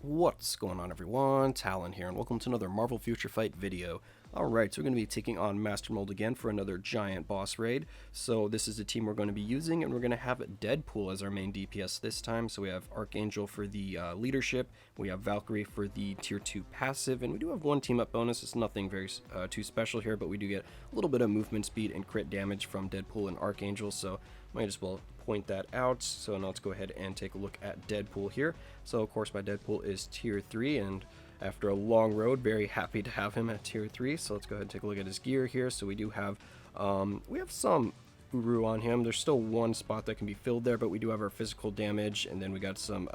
What's going on, everyone? Talen here, and welcome to another Marvel Future Fight video. Alright, so we're going to be taking on Master Mold again for another giant boss raid. So this is the team we're going to be using, and we're going to have Deadpool as our main DPS this time. So we have Archangel for the leadership, we have Valkyrie for the tier 2 passive, and we do have one team up bonus. It's nothing very too special here, but we do get a little bit of movement speed and crit damage from Deadpool and Archangel, so might as well point that out. So now let's go ahead and take a look at Deadpool here. So of course my Deadpool is tier 3, and after a long road, very happy to have him at tier 3. So let's go ahead and take a look at his gear here. So we do have some Uru on him. There's still one spot that can be filled there, but we do have our physical damage, and then we got some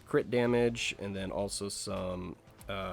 crit damage, and then also some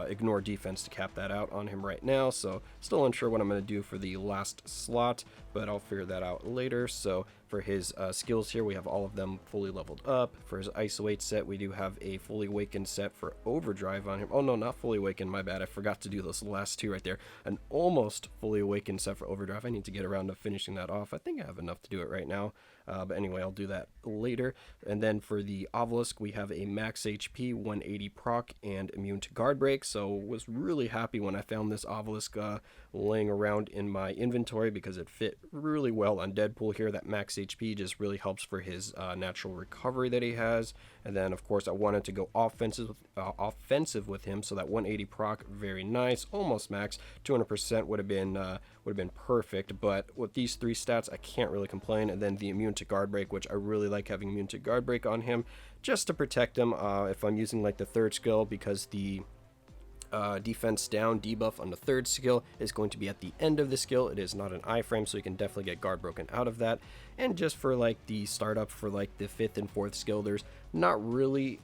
ignore defense to cap that out on him right now. So still unsure what I'm going to do for the last slot, but I'll figure that out later. So for his skills here, we have all of them fully leveled up. For his isolate set, we do have a fully awakened set for overdrive on him. Oh no, not fully awakened, my bad, I forgot to do those last two right there. An almost fully awakened set for overdrive. I need to get around to finishing that off. I think I have enough to do it right now, but anyway, I'll do that later. And then for the obelisk, we have a max HP, 180 proc, and immune to guard break. So was really happy when I found this obelisk laying around in my inventory, because it fit really well on Deadpool here. That max HP just really helps for his natural recovery that he has. And then of course I wanted to go offensive with him, so that 180 proc, very nice, almost max. 200% would have been perfect, but with these three stats I can't really complain. And then the immune to guard break, which I really like having immune to guard break on him just to protect him if I'm using like the third skill, because the defense down debuff on the third skill is going to be at the end of the skill. It is not an iframe, so you can definitely get guard broken out of that. And just for like the startup for like the 5th and 4th skill, there's not really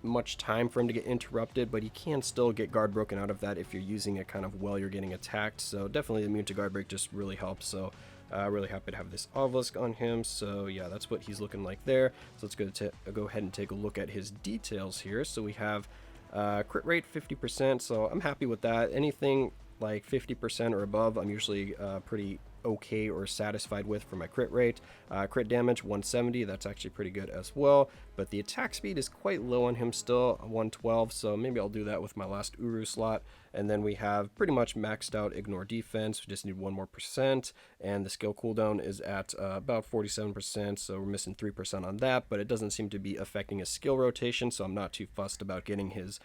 much time for him to get interrupted, but he can still get guard broken out of that if you're using it kind of while you're getting attacked. So definitely immune to guard break just really helps. So really happy to have this obelisk on him. So yeah, that's what he's looking like there. So let's go ahead and take a look at his details here. So we have crit rate 50%, so I'm happy with that. Anything like 50% or above, I'm usually pretty okay or satisfied with for my crit rate. Crit damage 170, that's actually pretty good as well, but the attack speed is quite low on him still, 112, so maybe I'll do that with my last Uru slot. And then we have pretty much maxed out ignore defense, we just need 1 more percent, and the skill cooldown is at about 47%, so we're missing 3% on that, but it doesn't seem to be affecting his skill rotation, so I'm not too fussed about getting his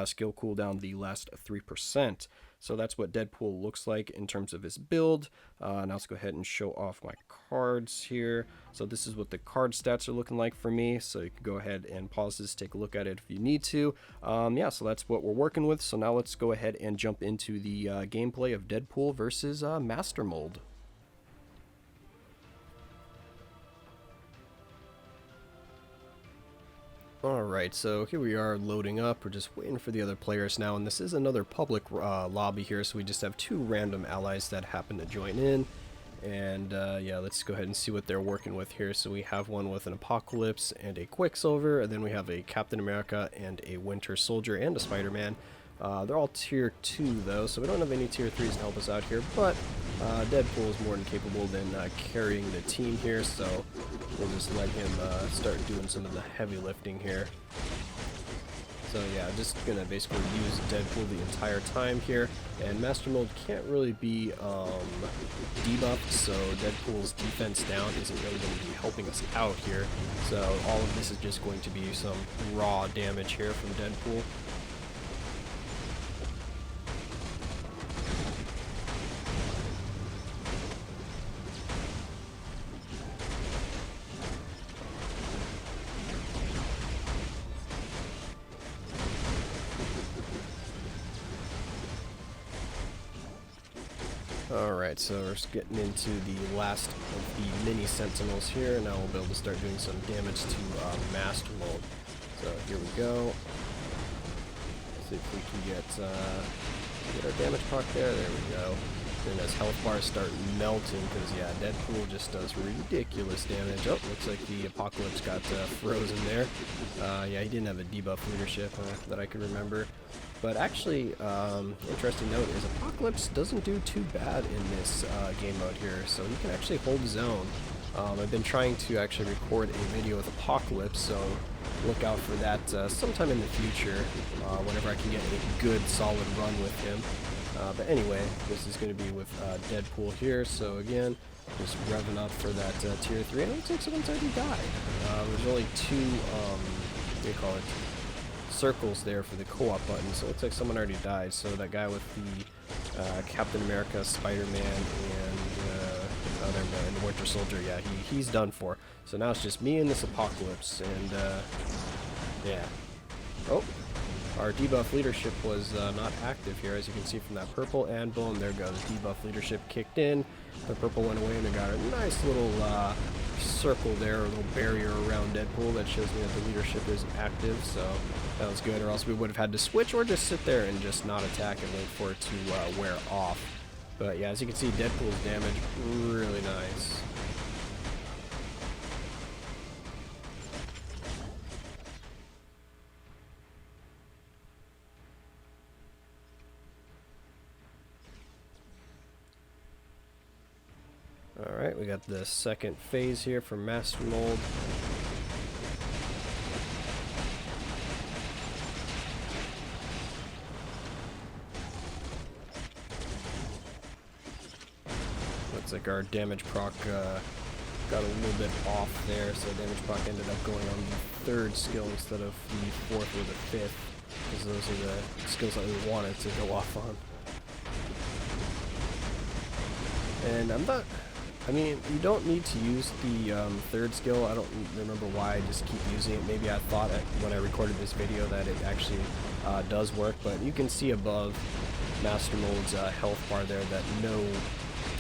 skill cooldown the last 3%. So that's what Deadpool looks like in terms of his build. Now let's go ahead and show off my cards here. So this is what the card stats are looking like for me. So you can go ahead and pause this, take a look at it if you need to. Yeah, so that's what we're working with. So now let's go ahead and jump into the gameplay of Deadpool versus Master Mold. Alright, so here we are loading up. We're just waiting for the other players now, and this is another public lobby here, so we just have 2 random allies that happen to join in. And yeah, let's go ahead and see what they're working with here. So we have one with an Apocalypse and a Quicksilver, and then we have a Captain America and a Winter Soldier and a Spider-Man. They're all tier 2 though, so we don't have any tier 3s to help us out here, but Deadpool is more than capable than carrying the team here, so we'll just let him start doing some of the heavy lifting here. So yeah, just gonna basically use Deadpool the entire time here, and Master Mold can't really be debuffed, so Deadpool's defense down isn't really going to be helping us out here. So all of this is just going to be some raw damage here from Deadpool. Alright, so we're just getting into the last of the mini sentinels here. Now we'll be able to start doing some damage to Master Mold. So here we go. Let's see if we can get our damage proc there. There we go. Then as health bars start melting, because yeah, Deadpool just does ridiculous damage. Oh, looks like the Apocalypse got frozen there. Yeah, he didn't have a debuff leadership that I can remember. But actually, interesting note is Apocalypse doesn't do too bad in this game mode here, so he can actually hold his own. I've been trying to actually record a video with Apocalypse, so look out for that sometime in the future, whenever I can get a good solid run with him. But anyway, this is going to be with Deadpool here, so again, just revving up for that tier 3, and it looks like someone's already died. There's only two, what do you call it, circles there for the co-op button, so it looks like someone already died. So that guy with the Captain America, Spider-Man, and the Winter Soldier, yeah, he's done for. So now it's just me and this Apocalypse, and yeah. Oh, our debuff leadership was not active here, as you can see from that purple, and boom, there goes. Debuff leadership kicked in, the purple went away, and we got a nice little circle there, a little barrier around Deadpool that shows me that the leadership is active, so that was good, or else we would have had to switch or just sit there and just not attack and wait for it to wear off. But yeah, as you can see, Deadpool's damage, really nice. Alright, we got the second phase here for Master Mold. Looks like our damage proc got a little bit off there, so damage proc ended up going on the third skill instead of the fourth or the fifth, because those are the skills that we wanted to go off on. And I mean, you don't need to use the third skill. I don't remember why I just keep using it. Maybe I thought when I recorded this video that it actually does work, but you can see above Master Mold's health bar there that no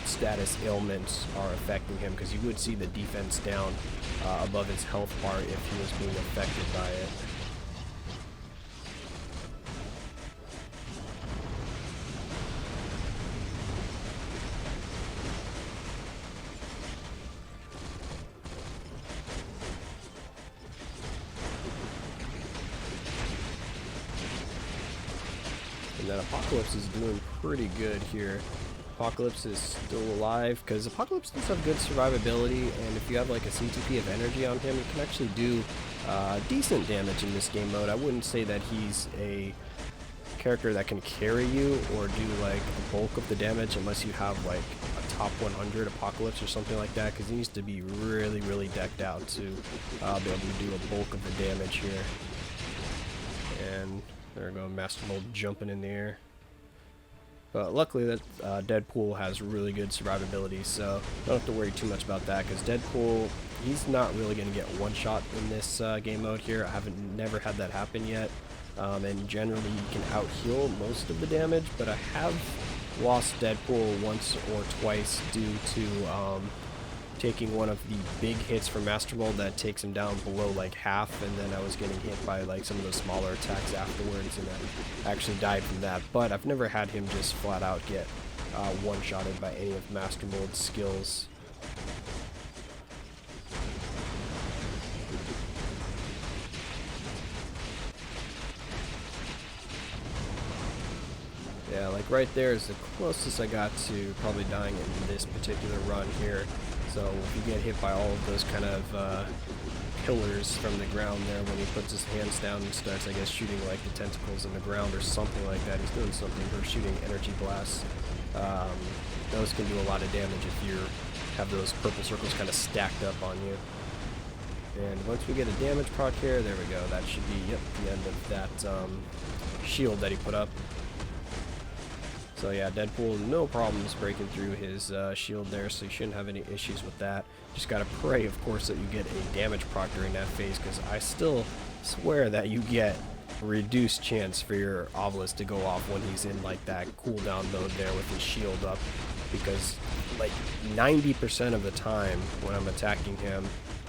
status ailments are affecting him, because you would see the defense down above his health bar if he was being affected by it. And then Apocalypse is doing pretty good here. Apocalypse is still alive, because Apocalypse does have good survivability, and if you have like a CTP of energy on him, you can actually do decent damage in this game mode. I wouldn't say that he's a character that can carry you or do like the bulk of the damage unless you have like a top 100 Apocalypse or something like that, because he needs to be really, really decked out to be able to do a bulk of the damage here. And there we go, Master Mold jumping in the air. But luckily that Deadpool has really good survivability, so don't have to worry too much about that, because Deadpool, he's not really going to get one shot in this game mode here. I never had that happen yet, and generally you can out-heal most of the damage, but I have lost Deadpool once or twice due to taking one of the big hits from Master Mold that takes him down below like half, and then I was getting hit by like some of those smaller attacks afterwards, and I actually died from that. But I've never had him just flat out get one-shotted by any of Master Mold's skills. Yeah, like right there is the closest I got to probably dying in this particular run here. So if you get hit by all of those kind of pillars from the ground there, when he puts his hands down and starts, I guess, shooting like the tentacles in the ground or something like that, he's doing something, or shooting energy blasts. Those can do a lot of damage if you have those purple circles kind of stacked up on you. And once we get a damage proc here, there we go. That should be, yep, the end of that shield that he put up. So yeah, Deadpool, no problems breaking through his shield there, so you shouldn't have any issues with that. Just gotta pray, of course, that you get a damage proc during that phase, because I still swear that you get a reduced chance for your Obelisk to go off when he's in like that cooldown mode there with his shield up, because like 90% of the time when I'm attacking him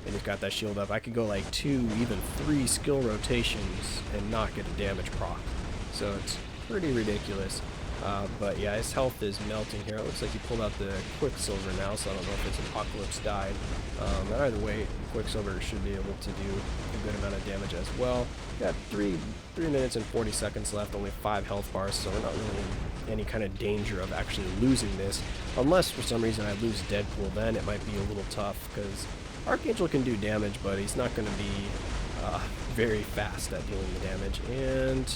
and he's got that shield up, I could go like 2, even 3 skill rotations and not get a damage proc. So it's pretty ridiculous. But yeah, his health is melting here. It looks like he pulled out the Quicksilver now, so I don't know if it's Apocalypse died. But either way, Quicksilver should be able to do a good amount of damage as well. Got 3 minutes and 40 seconds left, only 5 health bars, so we're not really in any kind of danger of actually losing this. Unless for some reason I lose Deadpool, then it might be a little tough, because Archangel can do damage, but he's not going to be very fast at dealing the damage. And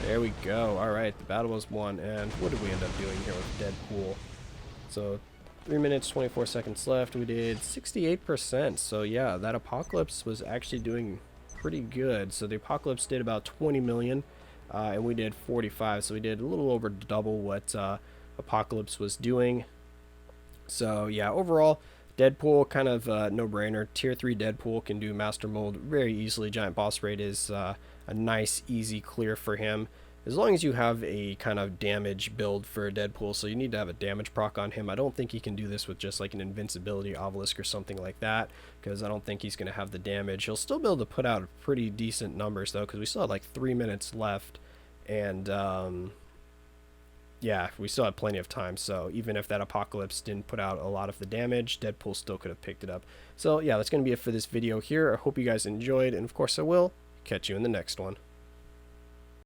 there we go. Alright, the battle was won. And what did we end up doing here with Deadpool? So 3 minutes, 24 seconds left. We did 68%. So yeah, that Apocalypse was actually doing pretty good. So the Apocalypse did about 20 million, and we did 45. So we did a little over double what Apocalypse was doing. So yeah, overall, Deadpool, kind of no-brainer. Tier 3 Deadpool can do Master Mold very easily. Giant Boss Raid is a nice, easy clear for him. As long as you have a kind of damage build for Deadpool, so you need to have a damage proc on him. I don't think he can do this with just like an Invincibility Obelisk or something like that, because I don't think he's going to have the damage. He'll still be able to put out pretty decent numbers, though, because we still had like 3 minutes left, and yeah, we still had plenty of time, so even if that Apocalypse didn't put out a lot of the damage, Deadpool still could have picked it up. So yeah, that's going to be it for this video here. I hope you guys enjoyed, and of course I will catch you in the next one.